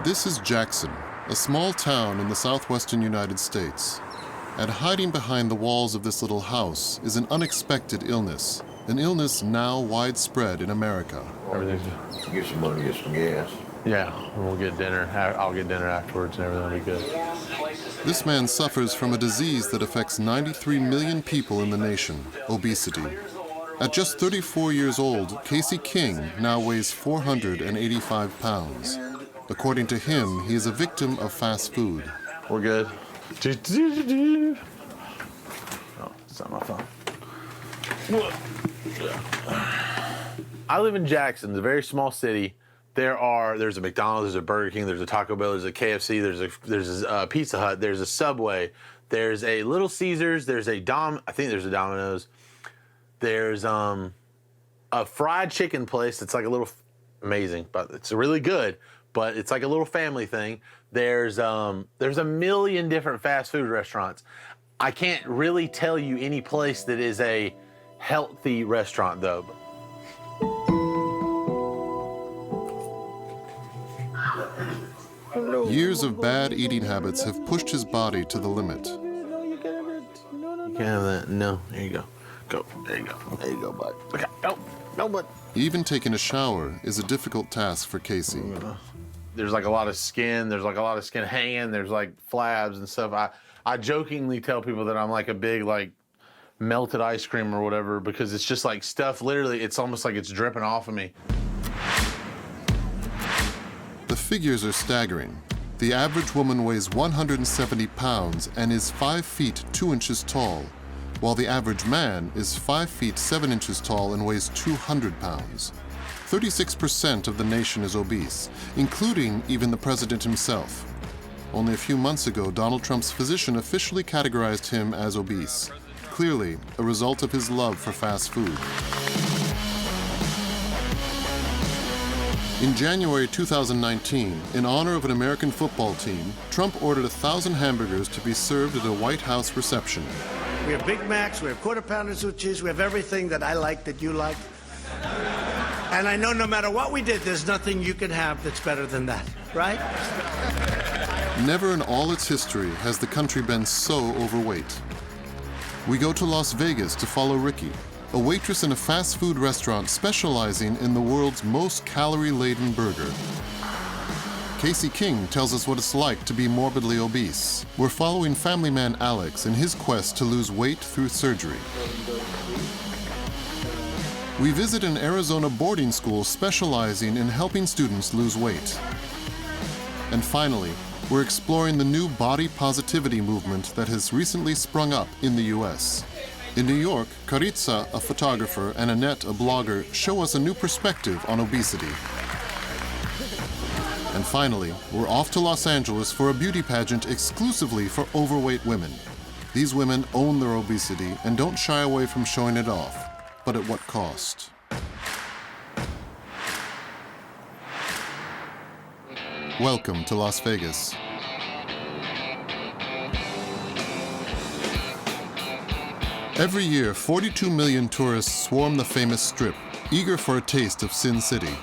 This is Jackson, a small town in the southwestern United States. And hiding behind the walls of this little house is an unexpected illness, an illness now widespread in America. Everything's... Get some money, get some gas. Yeah, and we'll get dinner. I'll get dinner afterwards and everything will be good. This man suffers from a disease that affects 93 million people in the nation, obesity. At just 34 years old, Casey King now weighs 485 pounds. According to him, he is a victim of fast food. We're good. Oh, it's not my phone. I live in Jackson, it's a very small city. There's a McDonald's, there's a Burger King, there's a Taco Bell, there's a KFC, there's a Pizza Hut, there's a Subway, there's a Little Caesars, there's a I think there's a Domino's. There's a fried chicken place that's like a little amazing, but it's really good, but it's like a little family thing. There's a million different fast food restaurants. I can't really tell you any place that is a healthy restaurant though. Years of bad eating habits have pushed his body to the limit. You can't have that. No, there you go. Go. There you go. There you go, bud. Okay. No, bud. Even taking a shower is a difficult task for Casey. There's like a lot of skin. There's like a lot of skin hanging. There's like flabs and stuff. I jokingly tell people that I'm like a big like melted ice cream or whatever because it's just like stuff. Literally, it's almost like it's dripping off of me. The figures are staggering. The average woman weighs 170 pounds and is 5 feet 2 inches tall, while the average man is 5 feet 7 inches tall and weighs 200 pounds. 36% of the nation is obese, including even the president himself. Only a few months ago, Donald Trump's physician officially categorized him as obese, clearly a result of his love for fast food. In January 2019, in honor of an American football team, Trump ordered 1,000 hamburgers to be served at a White House reception. We have Big Macs, we have Quarter Pounders with cheese, we have everything that I like, that you like. And I know no matter what we did, there's nothing you can have that's better than that, right? Never in all its history has the country been so overweight. We go to Las Vegas to follow Ricky, a waitress in a fast food restaurant specializing in the world's most calorie-laden burger. Casey King tells us what it's like to be morbidly obese. We're following family man Alex in his quest to lose weight through surgery. We visit an Arizona boarding school specializing in helping students lose weight. And finally, we're exploring the new body positivity movement that has recently sprung up in the US. In New York, Caritza, a photographer, and Annette, a blogger, show us a new perspective on obesity. And finally, we're off to Los Angeles for a beauty pageant exclusively for overweight women. These women own their obesity and don't shy away from showing it off. But at what cost? Welcome to Las Vegas. Every year, 42 million tourists swarm the famous Strip, eager for a taste of Sin City.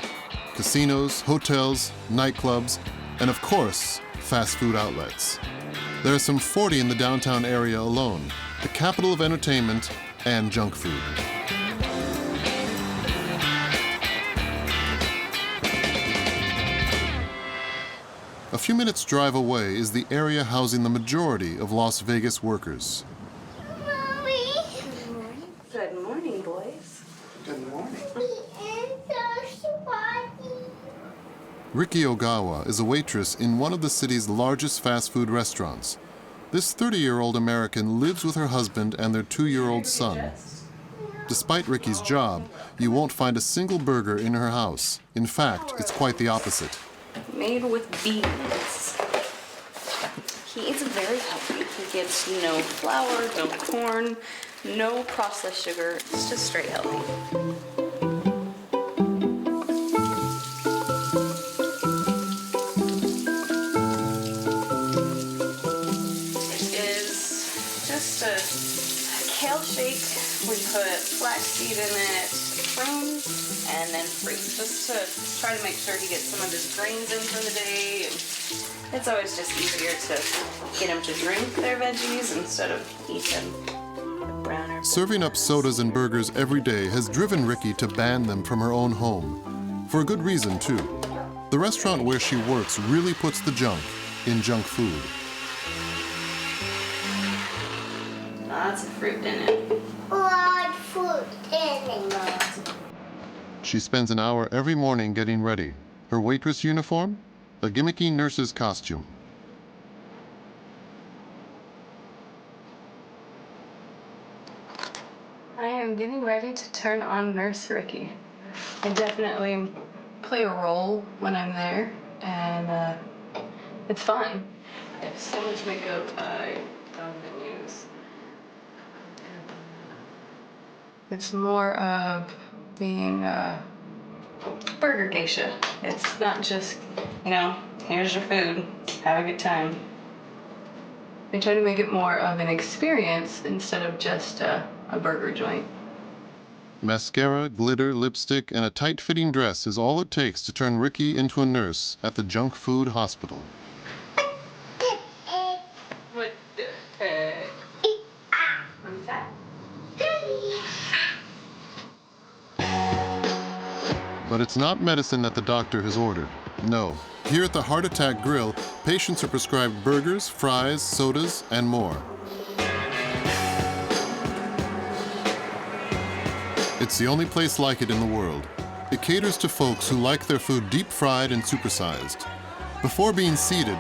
Casinos, hotels, nightclubs, and of course, fast food outlets. There are some 40 in the downtown area alone, the capital of entertainment and junk food. A few minutes' drive away is the area housing the majority of Las Vegas workers. Good morning, boys. Good morning. Riki Ogawa is a waitress in one of the city's largest fast food restaurants. This 30-year-old American lives with her husband and their 2-year-old son. Despite Ricky's job, you won't find a single burger in her house. In fact, it's quite the opposite. Made with beans. He eats very healthy. He gets no flour, no corn, no processed sugar. It's just straight healthy. Is just a kale shake. We put flaxseed in it, prunes, and then fruit. just to try to make sure he gets some of his grains in for the day. And it's always just easier to get him to drink their veggies instead of eat them brown or Serving up sodas and burgers every day has driven Ricky to ban them from her own home. For a good reason, too. The restaurant where she works really puts the junk in junk food. lots of fruit in it. Lots of fruit in it. She spends an hour every morning getting ready. Her waitress uniform? A gimmicky nurse's costume. I am getting ready to turn on Nurse Ricky. I definitely play a role when I'm there, and it's fun. I have so much makeup I don't even use. It's more of being a burger geisha. It's not just, here's your food, have a good time. They try to make it more of an experience instead of just a burger joint. Mascara, glitter, lipstick, and a tight-fitting dress is all it takes to turn Ricky into a nurse at the junk food hospital. What the heck? What's that? But it's not medicine that the doctor has ordered. No. Here at the Heart Attack Grill, patients are prescribed burgers, fries, sodas, and more. It's the only place like it in the world. It caters to folks who like their food deep-fried and supersized. Before being seated,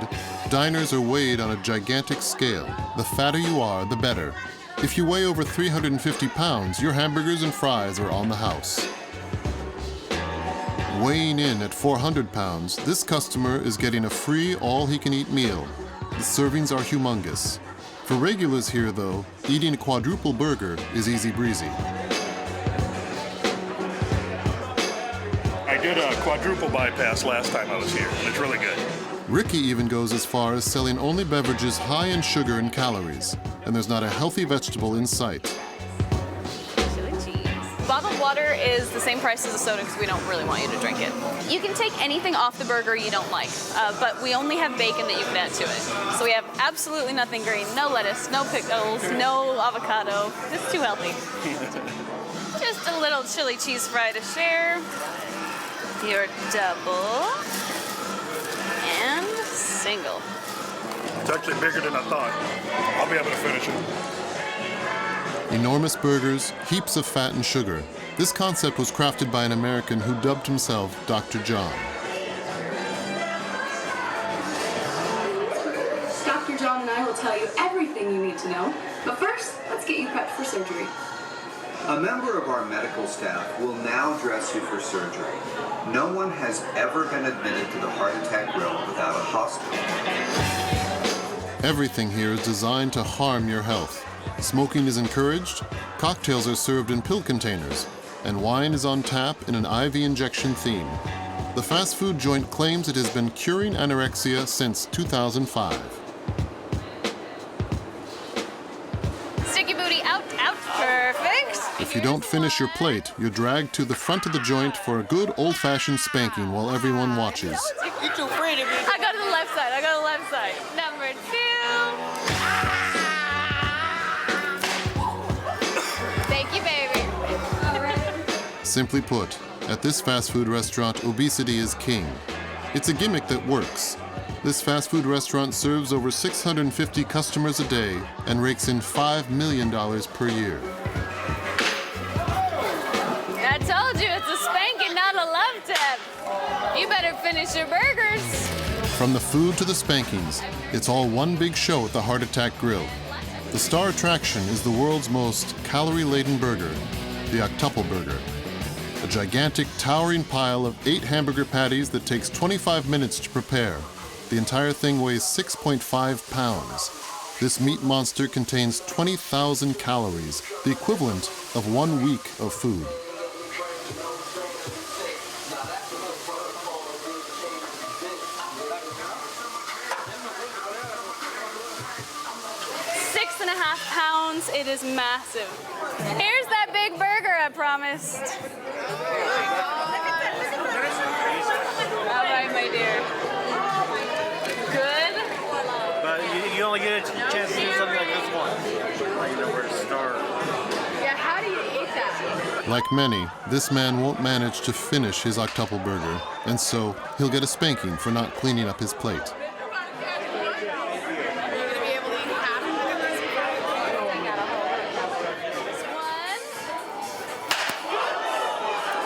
diners are weighed on a gigantic scale. The fatter you are, the better. If you weigh over 350 pounds, your hamburgers and fries are on the house. Weighing in at 400 pounds, this customer is getting a free all-he-can-eat meal. The servings are humongous. For regulars here, though, eating a quadruple burger is easy breezy. I did a quadruple bypass last time I was here, and it's really good. Ricky even goes as far as selling only beverages high in sugar and calories, and there's not a healthy vegetable in sight. Bottled water is the same price as a soda because we don't really want you to drink it. You can take anything off the burger you don't like, but we only have bacon that you can add to it. So we have absolutely nothing green, no lettuce, no pickles, no avocado. It's too healthy. Just a little chili cheese fry to share. Your double and single. It's actually bigger than I thought. I'll be able to finish it. Enormous burgers, heaps of fat and sugar. This concept was crafted by an American who dubbed himself Dr. John. Dr. John and I will tell you everything you need to know. But first, let's get you prepped for surgery. A member of our medical staff will now dress you for surgery. No one has ever been admitted to the Heart Attack Grill without a hospital. Everything here is designed to harm your health. Smoking is encouraged, cocktails are served in pill containers, and wine is on tap in an IV injection theme. The fast food joint claims it has been curing anorexia since 2005. Sticky booty out, out, perfect. If you don't finish your plate, you're dragged to the front of the joint for a good old-fashioned spanking while everyone watches. You're too afraid of me. I go to the left side, Number 2. Thank you, baby. Simply put, at this fast food restaurant, obesity is king. It's a gimmick that works. This fast food restaurant serves over 650 customers a day and rakes in $5 million per year. I told you, it's a spanking, not a love tap. You better finish your burgers. From the food to the spankings, it's all one big show at the Heart Attack Grill. The star attraction is the world's most calorie-laden burger, the octuple burger. A gigantic, towering pile of 8 hamburger patties that takes 25 minutes to prepare. The entire thing weighs 6.5 pounds. This meat monster contains 20,000 calories, the equivalent of 1 week of food. £6.5 It is massive. Here's that big burger I promised. Like many, this man won't manage to finish his octuple burger, and so he'll get a spanking for not cleaning up his plate.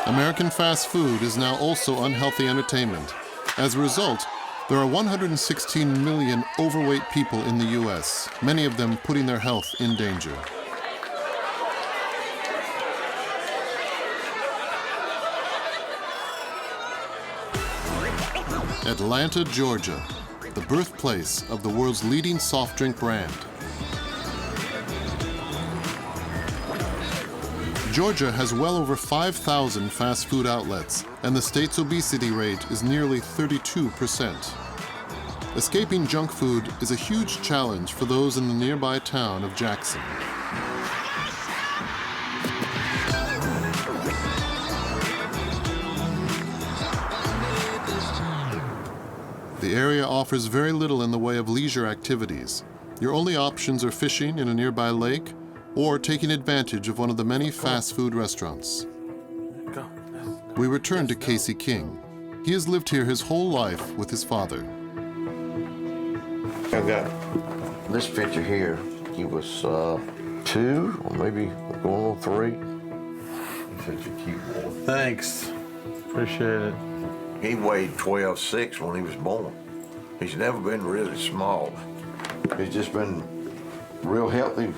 American fast food is now also unhealthy entertainment. As a result, there are 116 million overweight people in the U.S., many of them putting their health in danger. Atlanta, Georgia, the birthplace of the world's leading soft drink brand. Georgia has well over 5,000 fast food outlets, and the state's obesity rate is nearly 32%. Escaping junk food is a huge challenge for those in the nearby town of Jackson. The area offers very little in the way of leisure activities. Your only options are fishing in a nearby lake or taking advantage of one of the many fast food restaurants. We return to Casey King. He has lived here his whole life with his father. I've got this picture here. He was 2 or maybe going on 3. He's such a cute boy. Thanks. Appreciate it. He weighed 12.6 when he was born. He's never been really small. He's just been real healthy.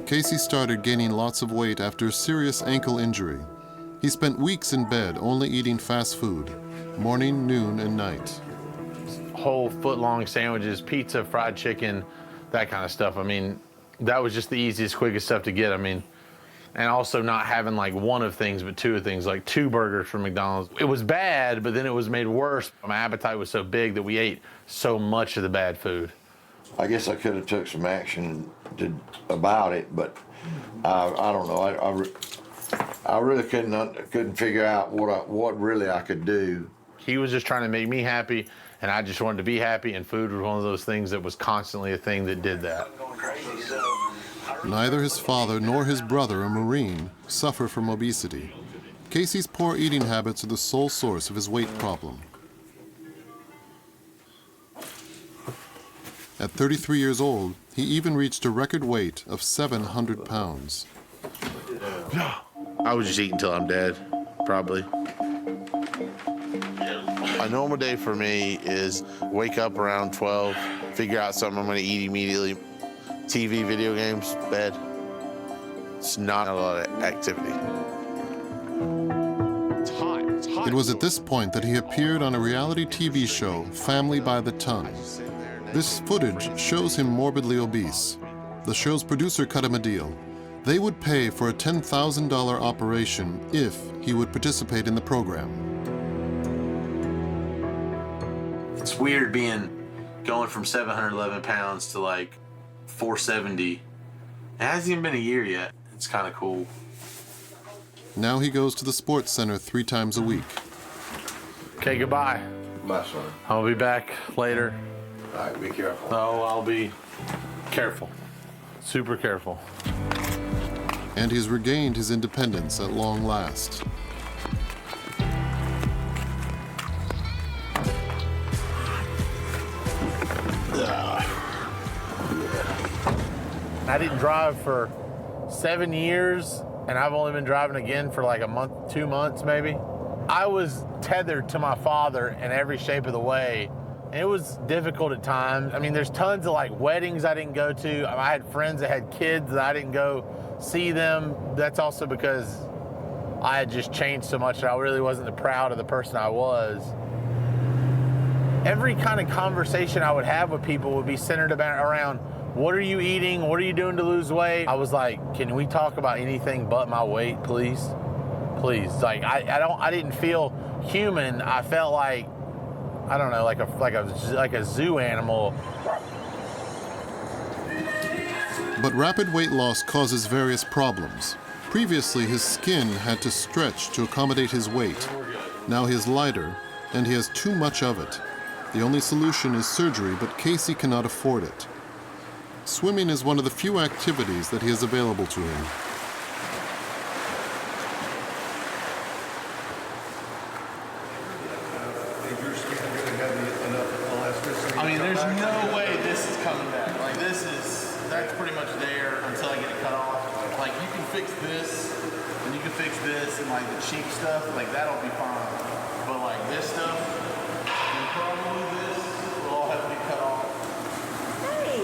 Casey started gaining lots of weight after a serious ankle injury. He spent weeks in bed only eating fast food, morning, noon, and night. Whole foot-long sandwiches, pizza, fried chicken, that kind of stuff. I mean, that was just the easiest, quickest stuff to get. I mean, and also not having like one of things, but 2 of things, like 2 burgers from McDonald's. It was bad, but then it was made worse. My appetite was so big that we ate so much of the bad food. I guess I could have took some action about it, but I don't know. I really couldn't figure out what really I could do. He was just trying to make me happy, and I just wanted to be happy, and food was one of those things that was constantly a thing that did that. Neither his father nor his brother, a Marine, suffer from obesity. Casey's poor eating habits are the sole source of his weight problem. At 33 years old, he even reached a record weight of 700 pounds. I would just eat until I'm dead, probably. A normal day for me is wake up around 12, figure out something I'm going to eat immediately. TV, video games, bed. It's not a lot of activity. It's hot. It's hot. It was at this point that he appeared on a reality TV show, Family by the Ton. This footage shows him morbidly obese. The show's producer cut him a deal. They would pay for a $10,000 operation if he would participate in the program. It's weird going from 711 pounds to like 470. It hasn't even been a year yet. It's kind of cool. Now he goes to the sports center 3 times a week. Okay, goodbye. Bye, son. I'll be back later. All right, be careful. Oh, I'll be careful. Super careful. And he's regained his independence at long last. I didn't drive for 7 years, and I've only been driving again for like a month, 2 months maybe. I was tethered to my father in every shape of the way. And it was difficult at times. I mean, there's tons of like weddings I didn't go to. I had friends that had kids that I didn't go see them. That's also because I had just changed so much that I really wasn't proud of the person I was. Every kind of conversation I would have with people would be centered around, what are you eating? What are you doing to lose weight? I was like, can we talk about anything but my weight, please? Please. Like, I didn't feel human. I felt like, I don't know, like a zoo animal. But rapid weight loss causes various problems. Previously, his skin had to stretch to accommodate his weight. Now he is lighter, and he has too much of it. The only solution is surgery, but Casey cannot afford it. Swimming is one of the few activities that he has available to him. if your skin really had enough elasticity. I mean, to come there's back? no way this is coming back. Like that's pretty much there until I get it cut off. Like you can fix this, and you can fix this, and like the cheap stuff, like that'll be fine. But like this stuff, and probably this will all have to be cut off. Hey.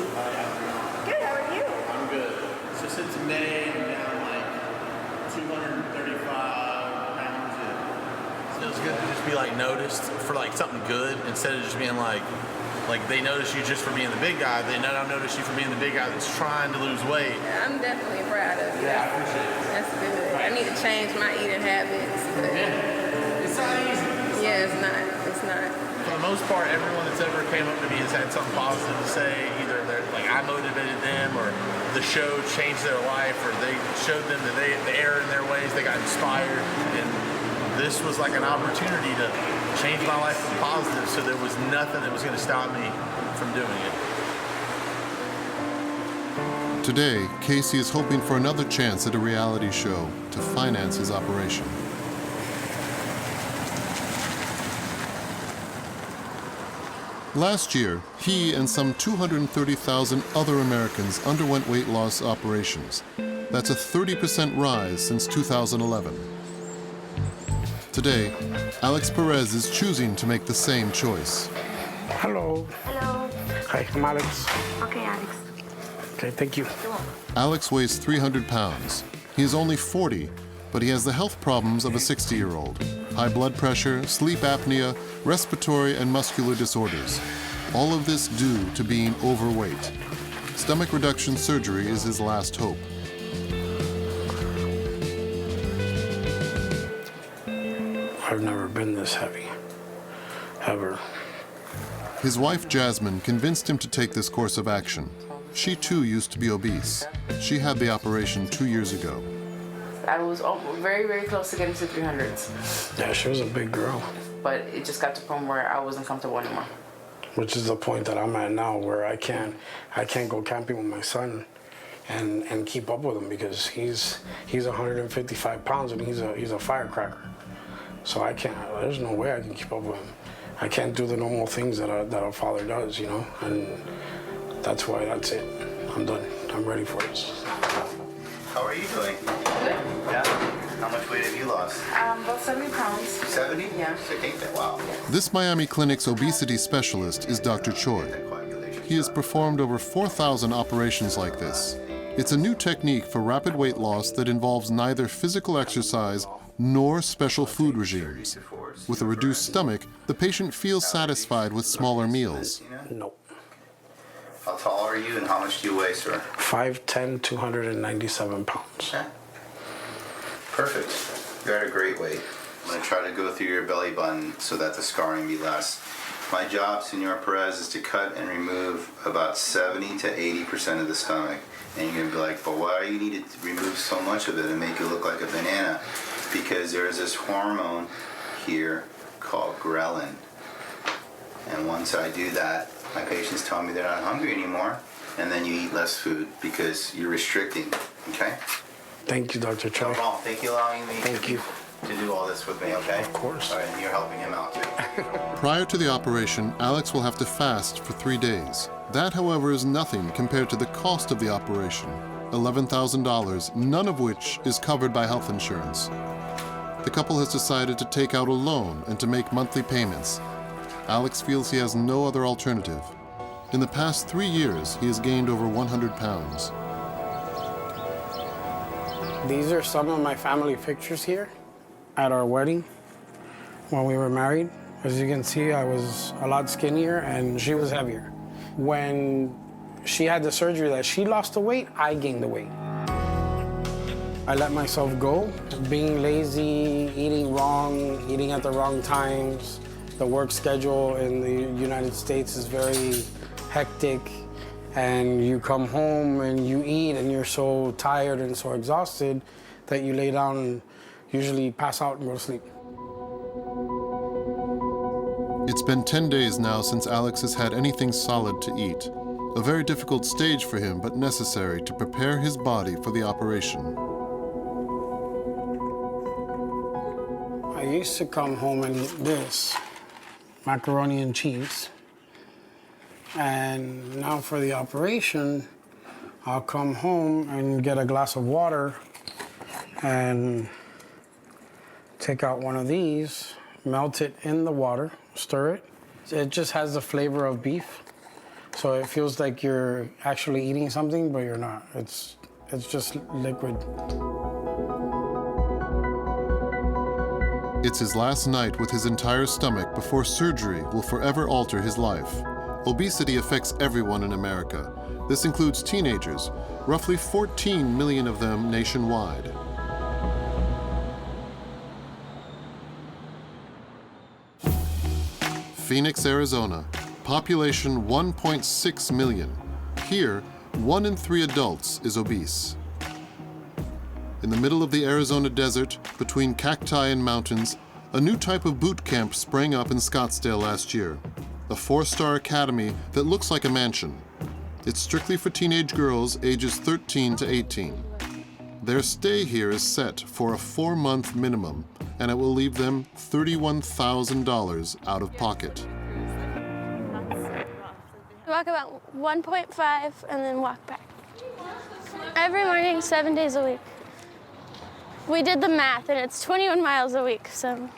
Good, how are you? I'm good. So since May, I'm down like 235 pounds. So it's good to just be like noticed for like something good instead of just being like they notice you just for being the big guy. They don't notice you for being the big guy that's trying to lose weight. I'm definitely proud of you. Yeah, I appreciate it. That's good. I need to change my eating habits. But Yeah, it's not easy. yeah, it's not. It's not. For the most part, everyone that's ever came up to me has had something positive to say. Either they're like I motivated them, or the show changed their life, or they showed them that the error in their ways. They got inspired, and this was like an opportunity to change my life for the positive. So there was nothing that was going to stop me from doing it. Today, Casey is hoping for another chance at a reality show to finance his operation. Last year, he and some 230,000 other Americans underwent weight loss operations. That's a 30% rise since 2011. Today, Alex Perez is choosing to make the same choice. Hello. Hello. Hi, I'm Alex. Okay, Alex. Okay, thank you. Alex weighs 300 pounds. He is only 40, but he has the health problems of a 60-year-old. High blood pressure, sleep apnea, respiratory and muscular disorders. All of this due to being overweight. Stomach reduction surgery is his last hope. I've never been this heavy, ever. His wife, Jasmine, convinced him to take this course of action. She too used to be obese. She had the operation 2 years ago. I was very, very close to getting to 300s. Yeah, she was a big girl. But it just got to the point where I wasn't comfortable anymore. Which is the point that I'm at now, where I can't go camping with my son and keep up with him, because he's 155 pounds and he's a firecracker. So I can't. There's no way I can keep up with him. I can't do the normal things that a father does, you know. And that's why. That's it. I'm done. I'm ready for this. How are you doing? Good. Yeah. How much weight have you lost? About 70 pounds. 70? Yeah. Wow. This Miami clinic's obesity specialist is Dr. Choi. He has performed over 4,000 operations like this. It's a new technique for rapid weight loss that involves neither physical exercise nor special food regimes. With a reduced stomach, the patient feels satisfied with smaller meals. Nope. How tall are you and how much do you weigh, sir? 5'10", 297 pounds. Okay. Perfect. You're at a great weight. I'm going to try to go through your belly button so that the scarring be less. My job, Senor Perez, is to cut and remove about 70 to 80% of the stomach. And you're going to be like, but why do you need to remove so much of it and make it look like a banana? Because there's this hormone here called ghrelin. And once I do that, my patients tell me they're not hungry anymore, and then you eat less food because you're restricting, okay? Thank you, Dr. Choi. No problem. Thank you for allowing me to do all this with me, okay? Of course. All right, and you're helping him out too. Prior to the operation, Alex will have to fast for 3 days. That, however, is nothing compared to the cost of the operation, $11,000, none of which is covered by health insurance. The couple has decided to take out a loan and to make monthly payments. Alex feels he has no other alternative. In the past 3 years, he has gained over 100 pounds. These are some of my family pictures here at our wedding when we were married. As you can see, I was a lot skinnier and she was heavier. When she had the surgery that she lost the weight, I gained the weight. I let myself go, being lazy, eating wrong, eating at the wrong times. The work schedule in the United States is very hectic, and you come home and you eat and you're so tired and so exhausted that you lay down and usually pass out and go to sleep. It's been 10 days now since Alex has had anything solid to eat. A very difficult stage for him, but necessary to prepare his body for the operation. I used to come home and eat this macaroni and cheese. And now for the operation, I'll come home and get a glass of water and take out one of these, melt it in the water, stir it. It just has the flavor of beef. So it feels like you're actually eating something, but you're not. It's just liquid. It's his last night with his entire stomach before surgery will forever alter his life. Obesity affects everyone in America. This includes teenagers, roughly 14 million of them nationwide. Phoenix, Arizona. Population 1.6 million. Here, 1 in 3 adults is obese. In the middle of the Arizona desert, between cacti and mountains, a new type of boot camp sprang up in Scottsdale last year. A 4-star academy that looks like a mansion. It's strictly for teenage girls ages 13 to 18. Their stay here is set for a 4-month minimum, and it will leave them $31,000 out of pocket. Walk about 1.5 and then walk back. Every morning, 7 days a week. We did the math and it's 21 miles a week, so.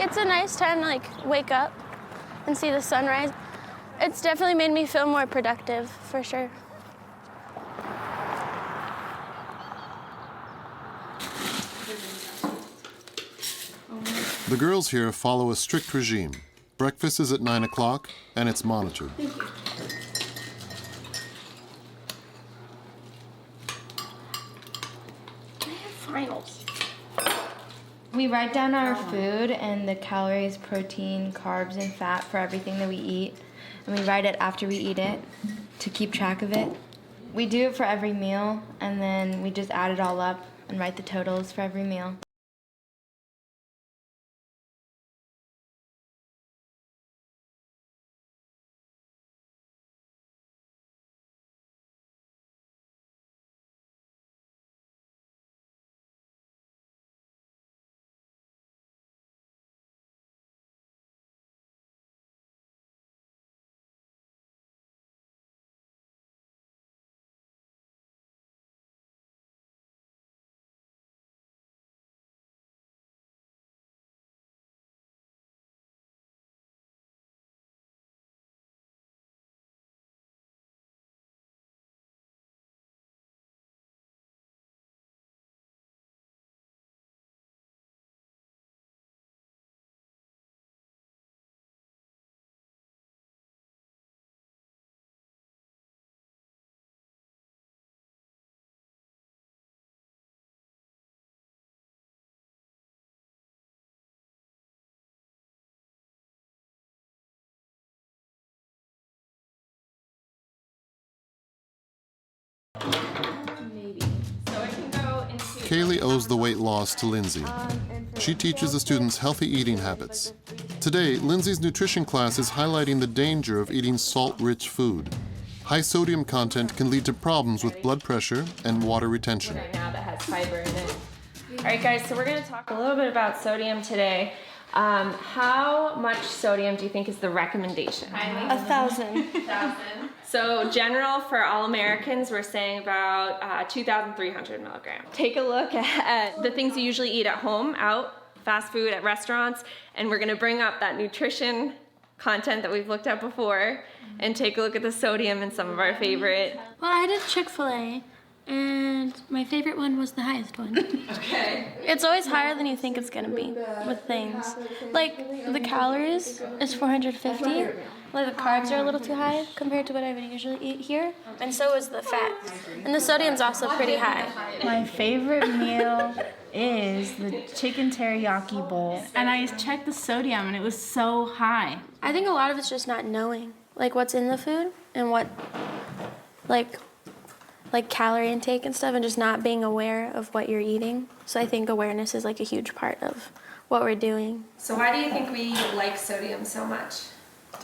It's a nice time to wake up and see the sunrise. It's definitely made me feel more productive, for sure. The girls here follow a strict regime. Breakfast is at 9 o'clock, and it's monitored. Thank you. I have finals. We write down our food and the calories, protein, carbs, and fat for everything that we eat. And we write it after we eat it to keep track of it. We do it for every meal, and then we just add it all up and write the totals for every meal. Kaylee owes the weight loss to Lindsay. She teaches the students healthy eating habits. Today, Lindsay's nutrition class is highlighting the danger of eating salt-rich food. High sodium content can lead to problems with blood pressure and water retention. Right now that has fiber in it. All right, guys, so we're going to talk a little bit about sodium today. How much sodium do you think is the recommendation? 1,000. So general for all Americans, we're saying about 2,300 milligrams. Take a look at the things you usually eat at home, out, fast food, at restaurants, and we're gonna bring up that nutrition content that we've looked at before and take a look at the sodium in some of our favorite. Well, I did Chick-fil-A, and my favorite one was the highest one. Okay. It's always higher than you think it's gonna be with things. Like the calories is 450. Like the carbs are a little too high compared to what I would usually eat here. And so is the fat. And the sodium's also pretty high. My favorite meal is the chicken teriyaki bowl. And I checked the sodium and it was so high. I think a lot of it's just not knowing like what's in the food and what like calorie intake and stuff, and just not being aware of what you're eating. So I think awareness is like a huge part of what we're doing. So why do you think we like sodium so much?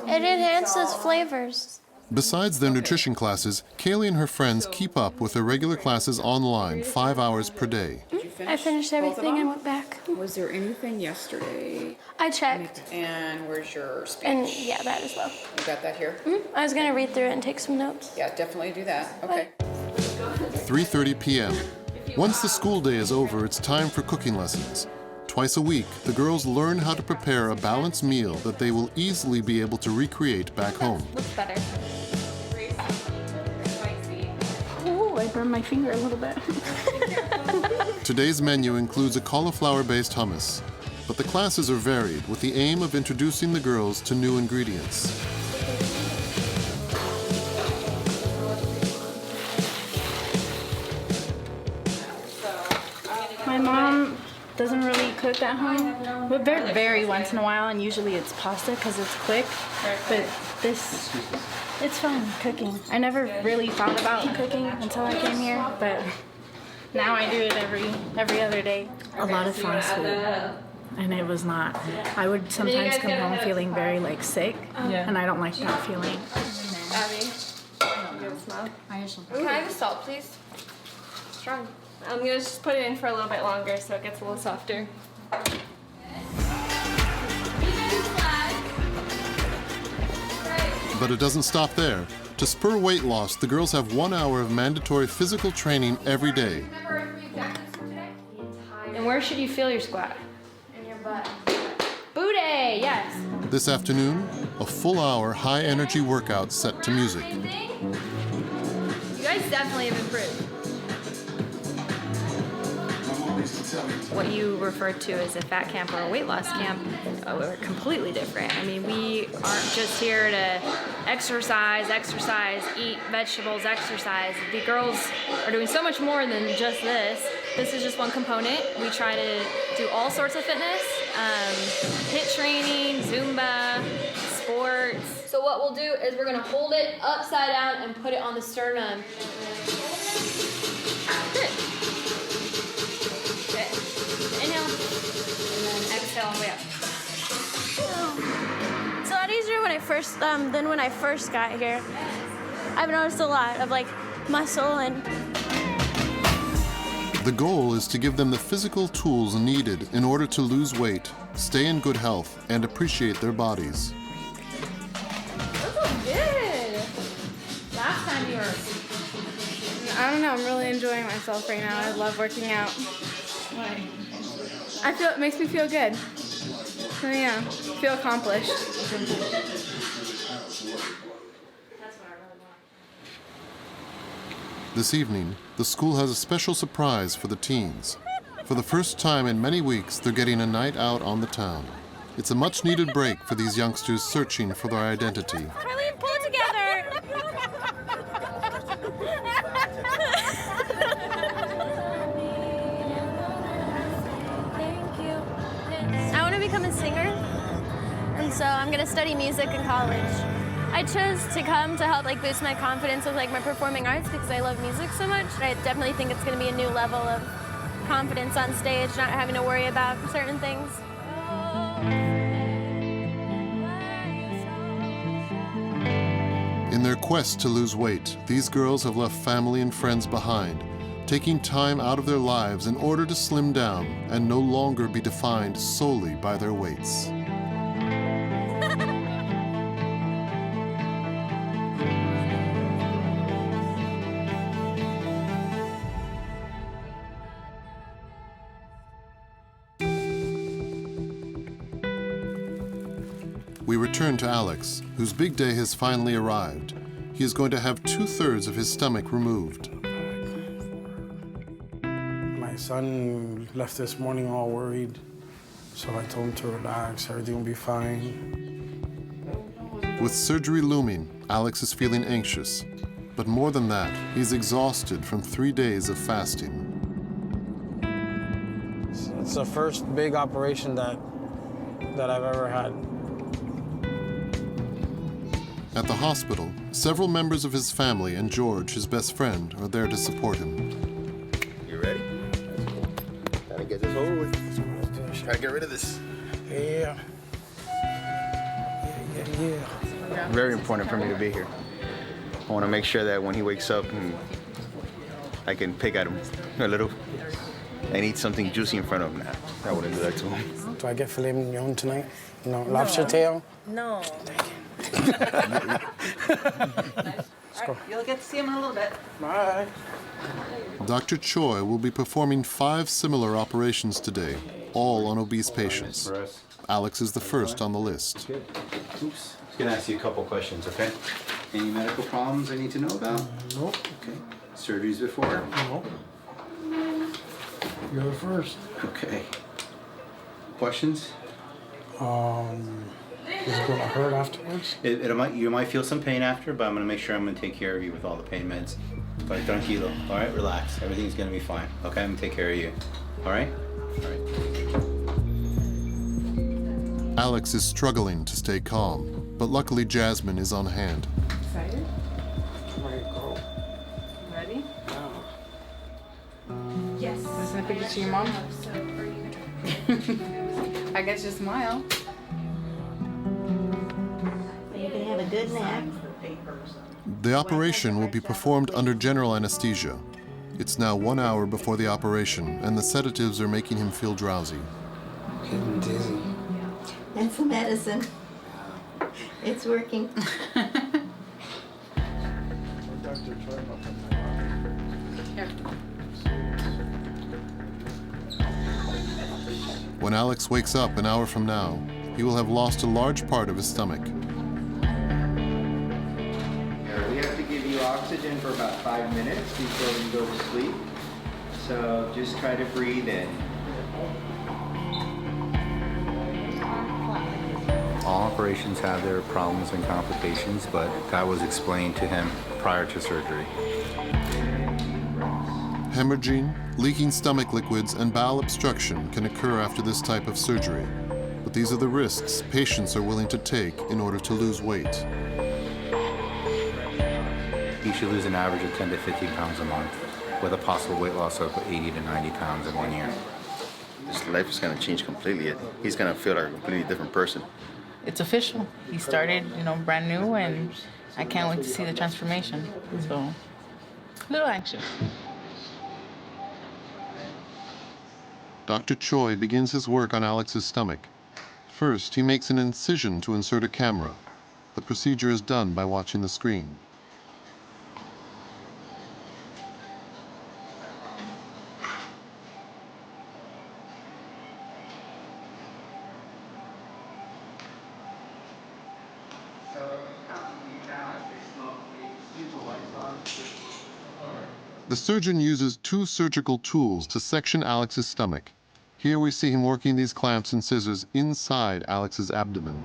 It enhances flavors. Besides their nutrition classes, Kaylee and her friends keep up with their regular classes online 5 hours per day. I finished everything and went back. Was there anything yesterday? I checked. And where's your speech? And yeah, that as well. You got that here? I was gonna read through it and take some notes. Yeah, definitely do that. Okay. 3:30 p.m. Once the school day is over, it's time for cooking lessons. Twice a week, the girls learn how to prepare a balanced meal that they will easily be able to recreate back home. Looks better. Ooh, I burned my finger a little bit. Today's menu includes a cauliflower-based hummus, but the classes are varied with the aim of introducing the girls to new ingredients. My mom doesn't really cook at home, but very once in a while, and usually it's pasta because it's quick. But this, it's fun cooking. I never really thought about cooking until I came here, but now I do it every other day. A lot of fast food, and it was not. I would sometimes come home feeling very like sick, and I don't like that feeling. Abby, good smell. Can I have a salt, please? Strong. I'm gonna just put it in for a little bit longer so it gets a little softer. But it doesn't stop there. To spur weight loss, the girls have 1 hour of mandatory physical training every day. And where should you feel your squat? In your butt. Booty, yes. This afternoon, a full hour high-energy workout set to music. You guys definitely have improved. What you referred to as a fat camp or a weight loss camp are completely different. I mean, we aren't just here to exercise, eat vegetables, exercise. The girls are doing so much more than just this. This is just one component. We try to do all sorts of fitness, HIIT training, Zumba, sports. So what we'll do is we're gonna hold it upside down and put it on the sternum. Good. Inhale, and then exhale all the way up. It's a lot easier when I first than when I first got here. I've noticed a lot of like muscle and. The goal is to give them the physical tools needed in order to lose weight, stay in good health, and appreciate their bodies. That looks good. Last time you were. I don't know, I'm really enjoying myself right now. I love working out. Why? I feel it makes me feel good. So yeah, feel accomplished. This evening, the school has a special surprise for the teens. For the first time in many weeks, they're getting a night out on the town. It's a much-needed break for these youngsters searching for their identity. Carly, pull it together. Thank you. I want to become a singer, and so I'm gonna study music in college. I chose to come to help like boost my confidence with like my performing arts because I love music so much. I definitely think it's gonna be a new level of confidence on stage, not having to worry about certain things. In their quest to lose weight, these girls have left family and friends behind, taking time out of their lives in order to slim down and no longer be defined solely by their weights. We return to Alex, whose big day has finally arrived. He is going to have 2/3 of his stomach removed. My son left this morning all worried, so I told him to relax, everything will be fine. With surgery looming, Alex is feeling anxious. But more than that, he's exhausted from 3 days of fasting. It's the first big operation that I've ever had. At the hospital, several members of his family and George, his best friend, are there to support him. You ready? Gotta get this over with. Try to get rid of this. Yeah. Very important for me to be here. I want to make sure that when he wakes up, I can pick at him a little. and eat something juicy in front of him now. I wouldn't do that to him. Do I get filet mignon tonight? No, lobster tail? No. You'll get to see him in a little bit. Bye. Dr. Choi will be performing 5 similar operations today, all on obese patients. Alex is the first on the list. Good. Oops. I'm gonna ask you a couple questions, okay? Any medical problems I need to know about? Nope. Okay. Surgeries before? Nope. You're the first. Okay. Questions? Is it gonna hurt afterwards? You might feel some pain after, but I'm gonna make sure I'm gonna take care of you with all the pain meds. But tranquilo, all right? Relax. Everything's gonna be fine. Okay, I'm gonna take care of you. All right? All right. Alex is struggling to stay calm, but luckily Jasmine is on hand. Excited? Ready to go. Ready? No. Yes. Let's send a picture to your mom. I guess just smile. You can have a good nap. The operation will be performed under general anesthesia. It's now 1 hour before the operation, and the sedatives are making him feel drowsy. Getting dizzy. And some medicine. It's working. When Alex wakes up an hour from now, he will have lost a large part of his stomach. We have to give you oxygen for about 5 minutes before you go to sleep. So just try to breathe in. All operations have their problems and complications, but that was explained to him prior to surgery. Hemorrhaging, leaking stomach liquids, and bowel obstruction can occur after this type of surgery. But these are the risks patients are willing to take in order to lose weight. He should lose an average of 10 to 15 pounds a month, with a possible weight loss of 80 to 90 pounds in 1 year. His life is gonna change completely. He's gonna feel like a completely different person. It's official. He started, brand new, and I can't wait to see the transformation. So, a little anxious. Dr. Choi begins his work on Alex's stomach. First, he makes an incision to insert a camera. The procedure is done by watching the screen. The surgeon uses 2 surgical tools to section Alex's stomach. Here we see him working these clamps and scissors inside Alex's abdomen.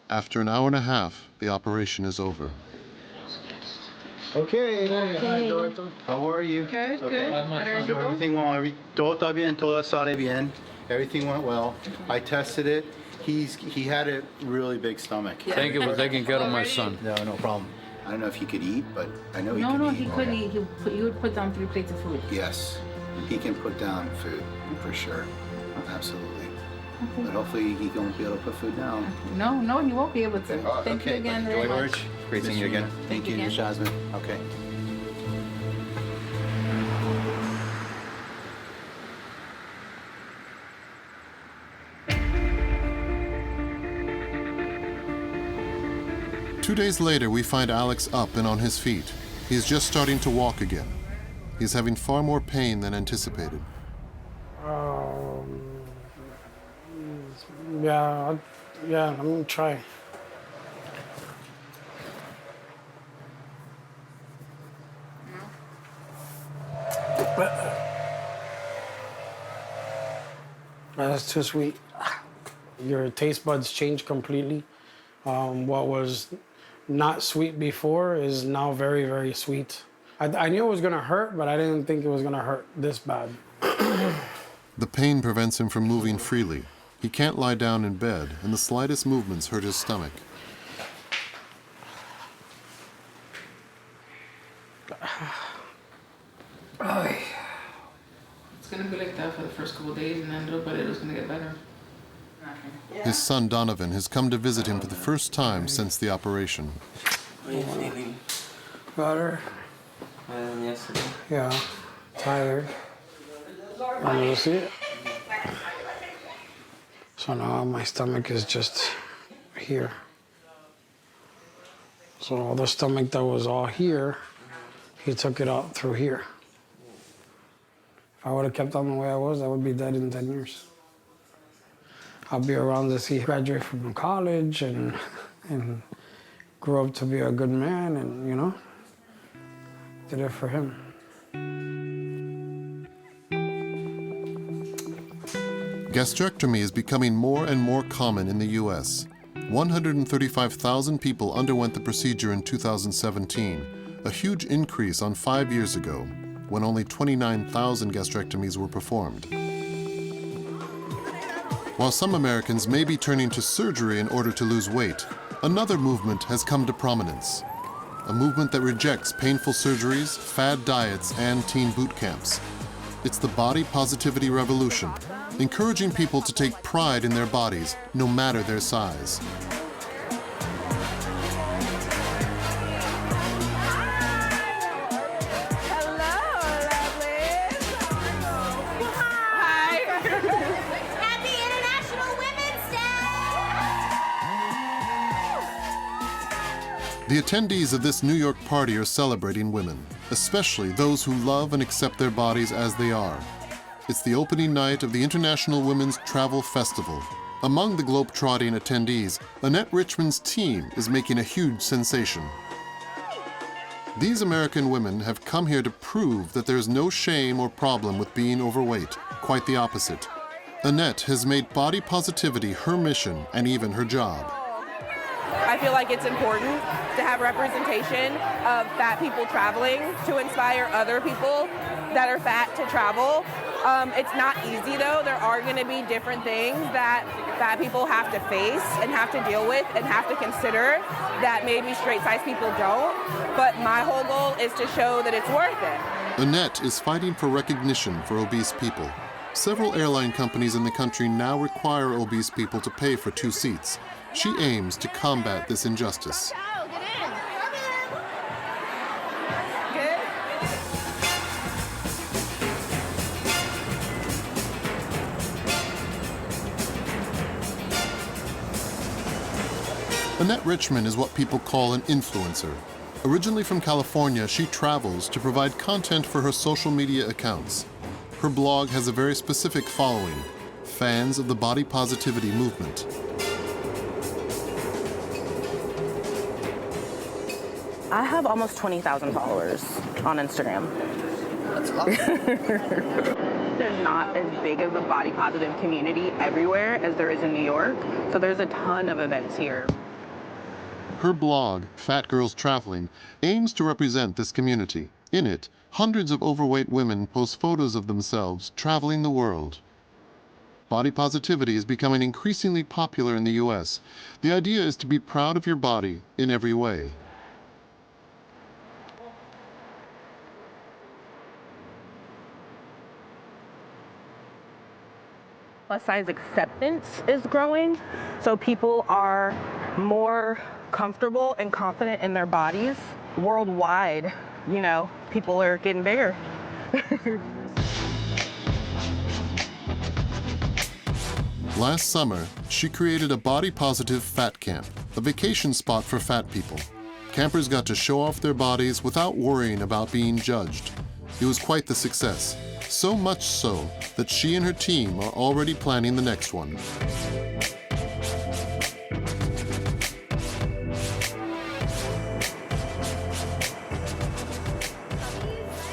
After an hour and a half, the operation is over. Okay. How are you? Good, good. Everything went todo está bien, todo sale bien. Everything went well. I tested it. He had a really big stomach. Thank you for taking care of my son. No problem. I don't know if he could eat, but I know he No, could no, eat. he couldn't eat. He would put down 3 plates of food. Yes, he can put down food, for sure. Absolutely. But hopefully he won't be able to put food down. No, he won't be able to. Okay. Thank you again very much. George, great seeing you again. Thank you again. Miss Jasmine. Okay. Two days later, we find Alex up and on his feet. He is just starting to walk again. He is having far more pain than anticipated. Yeah, I'm gonna try. That's too sweet. Your taste buds change completely. What was not sweet before is now very, very sweet. I knew it was gonna hurt, but I didn't think it was gonna hurt this bad. The pain prevents him from moving freely. He can't lie down in bed, and the slightest movements hurt his stomach. gonna be like that for the first couple of days, and then little by little it's gonna get better. His son Donovan has come to visit him for the first time since the operation. How are you feeling? Better. Better than yesterday? Yeah. Tired. Want to see it? So now my stomach is just here. So all the stomach that was all here, he took it out through here. If I would have kept on the way I was, I would be dead in 10 years. I'll be around to see him graduate from college and grow up to be a good man, and you know, did it for him. Gastrectomy is becoming more and more common in the U.S. 135,000 people underwent the procedure in 2017, a huge increase on 5 years ago, when only 29,000 gastrectomies were performed. While some Americans may be turning to surgery in order to lose weight, another movement has come to prominence. A movement that rejects painful surgeries, fad diets, and teen boot camps. It's the body positivity revolution, encouraging people to take pride in their bodies, no matter their size. The attendees of this New York party are celebrating women, especially those who love and accept their bodies as they are. It's the opening night of the International Women's Travel Festival. Among the globe-trotting attendees, Annette Richmond's team is making a huge sensation. These American women have come here to prove that there's no shame or problem with being overweight, quite the opposite. Annette has made body positivity her mission and even her job. I feel like it's important to have representation of fat people traveling to inspire other people that are fat to travel. It's not easy though. There are going to be different things that fat people have to face and have to deal with and have to consider that maybe straight-sized people don't. But my whole goal is to show that it's worth it. Annette is fighting for recognition for obese people. Several airline companies in the country now require obese people to pay for 2 seats. She aims to combat this injustice. Annette Richmond is what people call an influencer. Originally from California, she travels to provide content for her social media accounts. Her blog has a very specific following, fans of the body positivity movement. I have almost 20,000 followers on Instagram. That's awesome. There's not as big of a body positive community everywhere as there is in New York, so there's a ton of events here. Her blog, Fat Girls Traveling, aims to represent this community. In it, hundreds of overweight women post photos of themselves traveling the world. Body positivity is becoming increasingly popular in the U.S. The idea is to be proud of your body in every way. Plus size acceptance is growing, so people are more comfortable and confident in their bodies. Worldwide, you know, people are getting bigger. Last summer, she created a body-positive fat camp, a vacation spot for fat people. Campers got to show off their bodies without worrying about being judged. It was quite the success, so much so that she and her team are already planning the next one.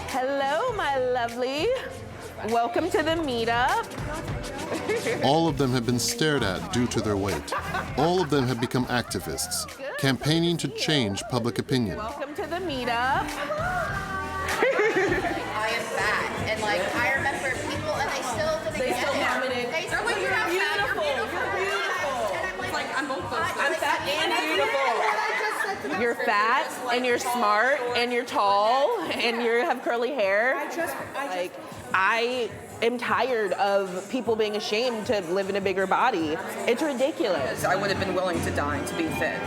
Hello, my lovely. Welcome to the meetup. All of them have been stared at due to their weight. All of them have become activists, campaigning to change public opinion. Welcome to the meetup. I am fat, and like I remember people, and they still didn't They get still it. commented. They're like, you're beautiful. You're beautiful. And I'm like I'm both those. I'm fat and beautiful. You're fat and you're smart and you're tall and you have curly hair. I am tired of people being ashamed to live in a bigger body. It's ridiculous. I would have been willing to die to be fit.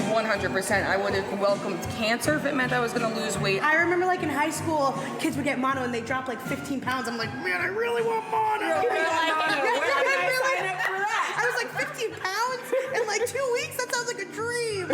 100%. I would have welcomed cancer if it meant I was going to lose weight. I remember like in high school, kids would get mono and they dropped like 15 pounds. I'm like, man, I really want mono. I was like 15 pounds in like 2 weeks? That sounds like a dream.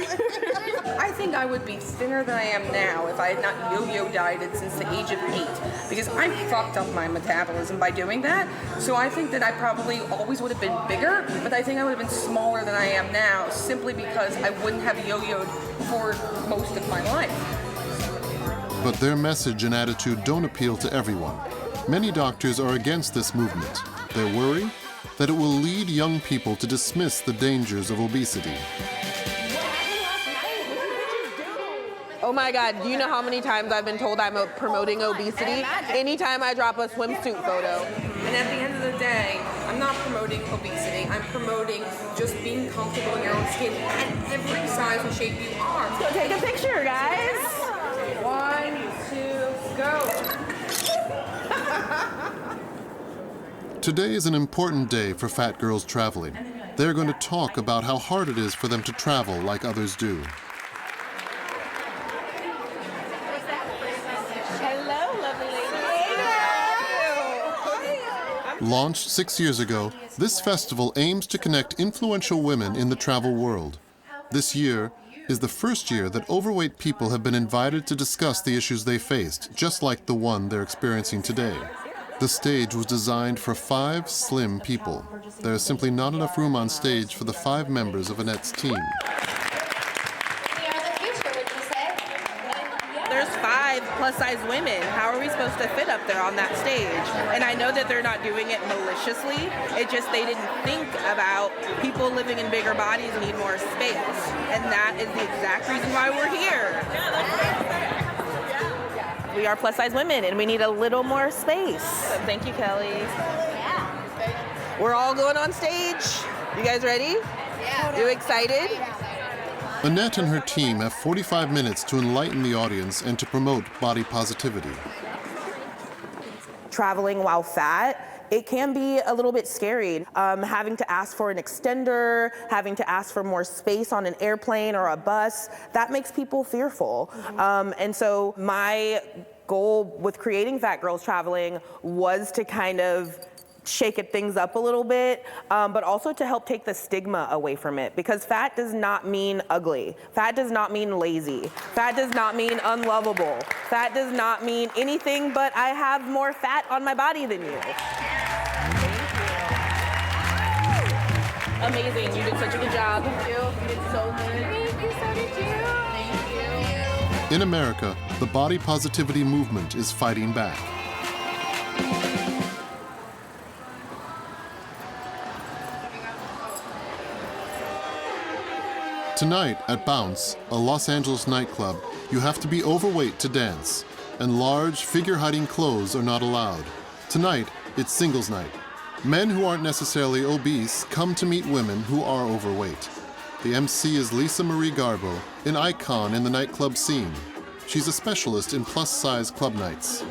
I think I would be thinner than I am now if I had not yo-yo dieted since the age of 8, because I fucked up my metabolism by doing that. So I think that I probably always would have been bigger, but I think I would have been smaller than I am now simply because I wouldn't have yo-yoed for most of my life. But their message and attitude don't appeal to everyone. Many doctors are against this movement. They're worried that it will lead young people to dismiss the dangers of obesity. Oh my God, do you know how many times I've been told I'm promoting obesity? Anytime I drop a swimsuit photo. And at the end of the day, I'm not promoting obesity. I'm promoting just being comfortable in your own skin at every size and shape you are. So take a picture, guys. 1, 2, go. Today is an important day for fat girls traveling. They're going to talk about how hard it is for them to travel like others do. Hello, lovely lady. Launched 6 years ago, this festival aims to connect influential women in the travel world. This year is the first year that overweight people have been invited to discuss the issues they faced, just like the one they're experiencing today. The stage was designed for 5 slim people. There is simply not enough room on stage for the 5 members of Annette's team. There's 5 plus-size women. How are we supposed to fit up there on that stage? And I know that they're not doing it maliciously. It just they didn't think about people living in bigger bodies need more space. And that is the exact reason why we're here. We are plus-size women, and we need a little more space. So thank you, Kelly. Yeah. We're all going on stage. You guys ready? Yeah. You excited? Annette and her team have 45 minutes to enlighten the audience and to promote body positivity. Traveling while fat, it can be a little bit scary. Having to ask for an extender, having to ask for more space on an airplane or a bus, that makes people fearful. And so my goal with creating Fat Girls Traveling was to kind of shake things up a little bit, but also to help take the stigma away from it, because fat does not mean ugly. Fat does not mean lazy. Fat does not mean unlovable. Fat does not mean anything but I have more fat on my body than you. Amazing, you did such a good job. Thank you, you did so good. Thank you, so did you. Thank you. In America, the body positivity movement is fighting back. Tonight at Bounce, a Los Angeles nightclub, you have to be overweight to dance, and large, figure-hiding clothes are not allowed. Tonight, it's singles night. Men who aren't necessarily obese come to meet women who are overweight. The MC is Lisa Marie Garbo, an icon in the nightclub scene. She's a specialist in plus-size club nights.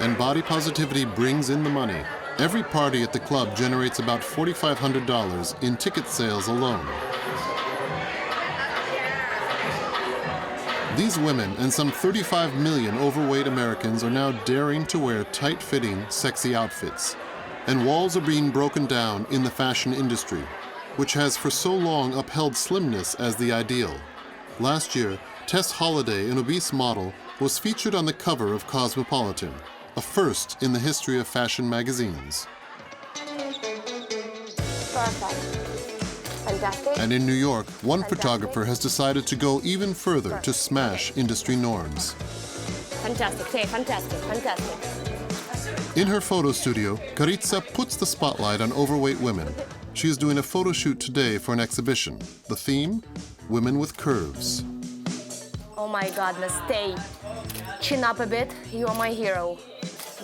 And body positivity brings in the money. Every party at the club generates about $4,500 in ticket sales alone. These women and some 35 million overweight Americans are now daring to wear tight-fitting, sexy outfits. And walls are being broken down in the fashion industry, which has for so long upheld slimness as the ideal. Last year, Tess Holliday, an obese model, was featured on the cover of Cosmopolitan, a first in the history of fashion magazines. Fantastic. And in New York, one photographer has decided to go even further to smash industry norms. Fantastic, say fantastic, fantastic. In her photo studio, Caritza puts the spotlight on overweight women. She is doing a photo shoot today for an exhibition. The theme? Women with curves. Oh oh my goodness, stay, chin up a bit, you are my hero.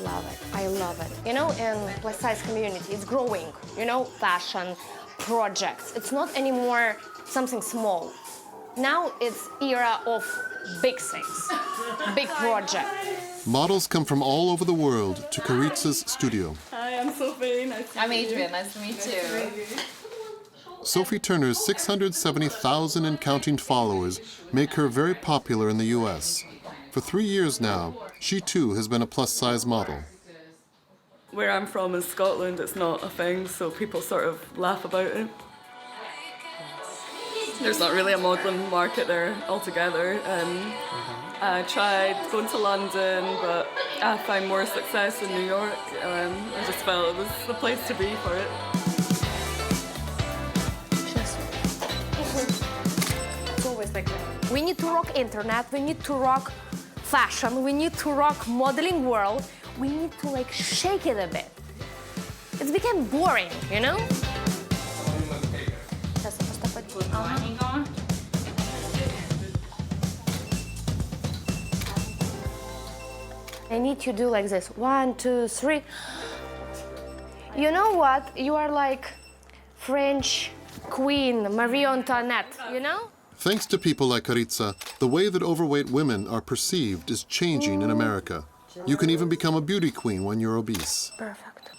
Love it, I love it. You know, in plus size community, it's growing, you know, fashion, projects. It's not anymore something small. Now it's era of big things, big project. Models come from all over the world to Karitsa's studio. Hi, I'm Sophie. Nice to meet you. I'm Adrian. Nice to meet you. Sophie Turner's 670,000 and counting followers make her very popular in the U.S. For 3 years now, she too has been a plus-size model. Where I'm from in Scotland, it's not a thing, so people sort of laugh about it. There's not really a modelling market there altogether. I tried going to London, but I found more success in New York. I just felt it was the place to be for it. It's always like that. We need to rock internet, we need to rock fashion, we need to rock modeling world. We need to like shake it a bit. It's become boring, you know? I need to do like this. 1, 2, 3. You know what? You are like French Queen Marie Antoinette, you know? Thanks to people like Karitsa, the way that overweight women are perceived is changing in America. You can even become a beauty queen when you're obese. Perfect.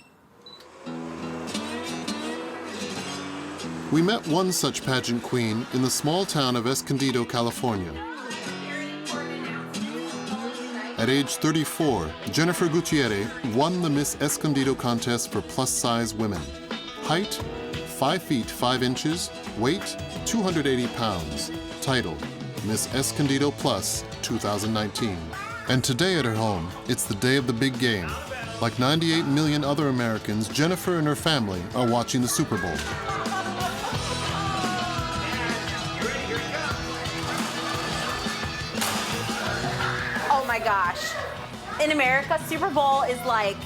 We met one such pageant queen in the small town of Escondido, California. At age 34, Jennifer Gutierrez won the Miss Escondido contest for plus-size women. Height, 5 feet 5 inches, weight, 280 pounds. Title, Miss Escondido Plus 2019. And today at her home, it's the day of the big game. Like 98 million other Americans, Jennifer and her family are watching the Super Bowl. Oh my gosh. In America, Super Bowl is like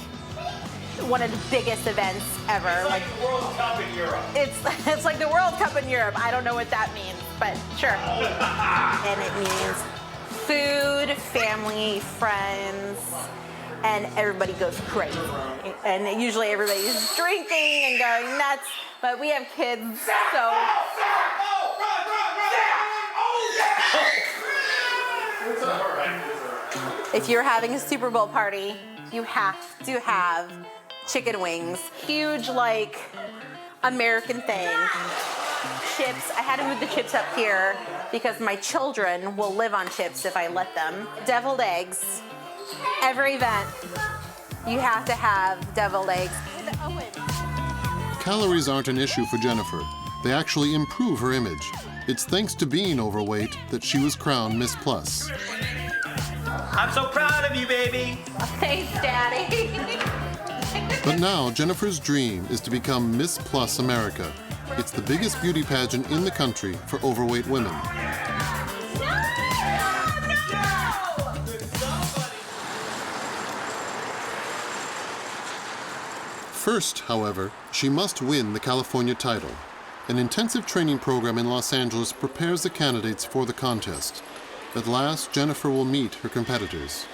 one of the biggest events ever. It's like the World Cup in Europe. It's like the World Cup in Europe. I don't know what that means, but sure. And it means food, family, friends, and everybody goes crazy. And usually everybody's drinking and going nuts, but we have kids, so. If you're having a Super Bowl party, you have to have chicken wings. Huge, like, American thing. Chips, I had to move the chips up here because my children will live on chips if I let them. Deviled eggs. Every event, you have to have deviled eggs. Calories aren't an issue for Jennifer. They actually improve her image. It's thanks to being overweight that she was crowned Miss Plus. I'm so proud of you, baby. Thanks, Daddy. But now, Jennifer's dream is to become Miss Plus America. It's the biggest beauty pageant in the country for overweight women. First, however, she must win the California title. An intensive training program in Los Angeles prepares the candidates for the contest. At last, Jennifer will meet her competitors.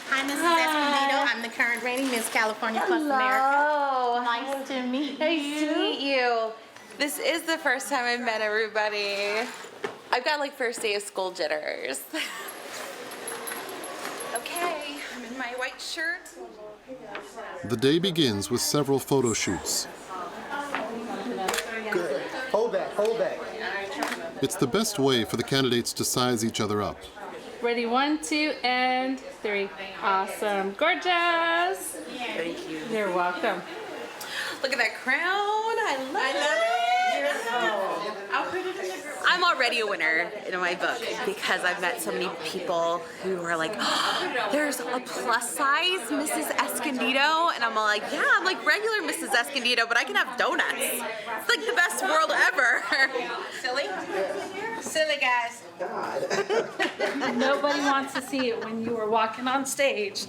Hi, Mrs. Escondido. I'm the current reigning Miss California Plus America. Nice to meet you. Nice to meet you. This is the first time I've met everybody. I've got like first day of school jitters. Okay, I'm in my white shirt. The day begins with several photo shoots. Good. Hold back, hold back. It's the best way for the candidates to size each other up. Ready, 1, 2, and 3. Awesome. Gorgeous. Thank you. You're welcome. Look at that crown. I love it. I'll put it in the group. I'm already a winner in my book because I've met so many people who are like, oh, there's a plus size Mrs. Escondido. And I'm all like, yeah, I'm like regular Mrs. Escondido, but I can have donuts. It's like the best world ever. Silly? Silly guys. Nobody wants to see it when you are walking on stage.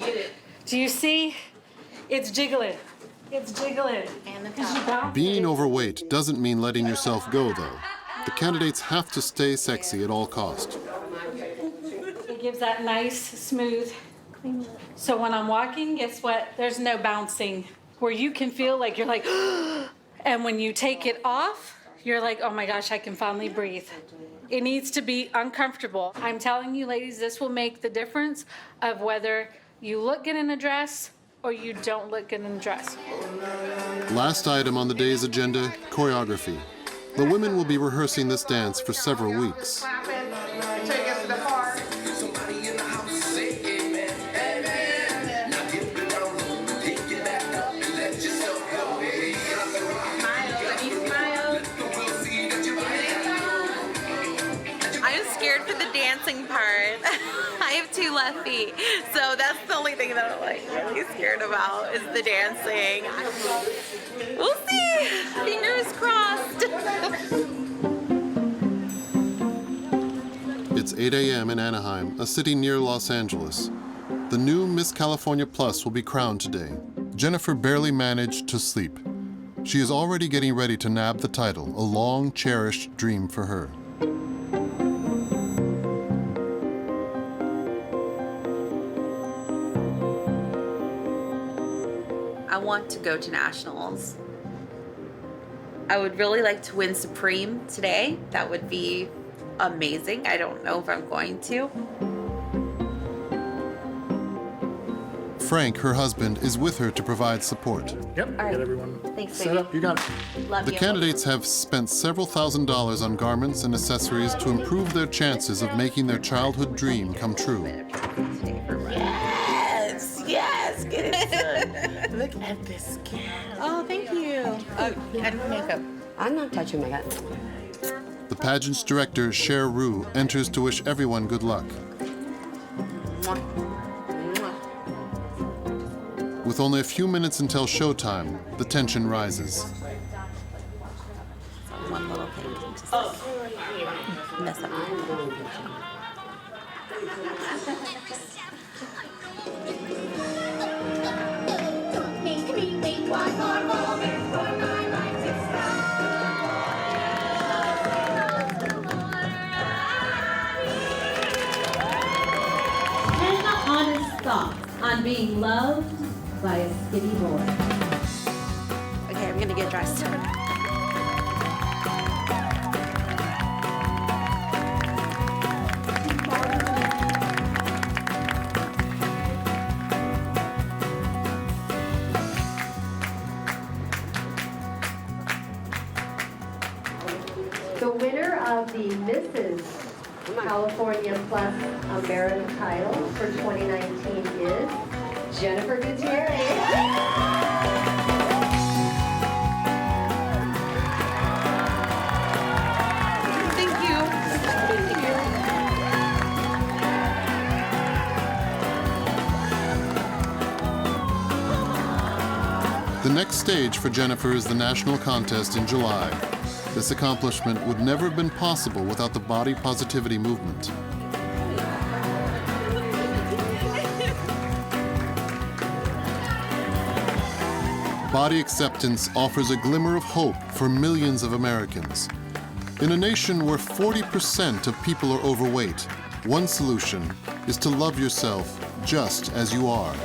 Do you see? It's jiggling. It's jiggling. And the top. Being overweight doesn't mean letting yourself go, though. The candidates have to stay sexy at all costs. It gives that nice, smooth. So when I'm walking, guess what? There's no bouncing where you can feel like you're like, and when you take it off, you're like, oh my gosh, I can finally breathe. It needs to be uncomfortable. I'm telling you, ladies, this will make the difference of whether you look good in a dress or you don't look good in a dress. Last item on the day's agenda, choreography. The women will be rehearsing this dance for several weeks. Scared for the dancing part. I have 2 left feet, so that's the only thing that I'm like really scared about is the dancing. We'll see. Fingers crossed. It's 8 a.m. in Anaheim, a city near Los Angeles. The new Miss California Plus will be crowned today. Jennifer barely managed to sleep. She is already getting ready to nab the title, a long cherished dream for her. I want to go to nationals. I would really like to win Supreme today. That would be amazing. I don't know if I'm going to. Frank, her husband, is with her to provide support. Yep, All right. got everyone Thanks, set baby. up. You got it. Love The you. candidates have spent several $1,000s on garments and accessories to improve their chances of making their childhood dream come true. Yes, yes. Get it. Look at this skin. Oh, thank you. Oh, and makeup. I'm not touching makeup. The pageant's director, Cher Rue, enters to wish everyone good luck. With only a few minutes until showtime, the tension rises. One little thing. Just mess up. And the honest thoughts on being loved by a skinny boy. Okay, I'm gonna get dressed. The winner of the Mrs. California Plus America title for 2019 is Jennifer Gutierrez. Thank you. Thank you. The next stage for Jennifer is the national contest in July. This accomplishment would never have been possible without the body positivity movement. Body acceptance offers a glimmer of hope for millions of Americans. In a nation where 40% of people are overweight, one solution is to love yourself just as you are.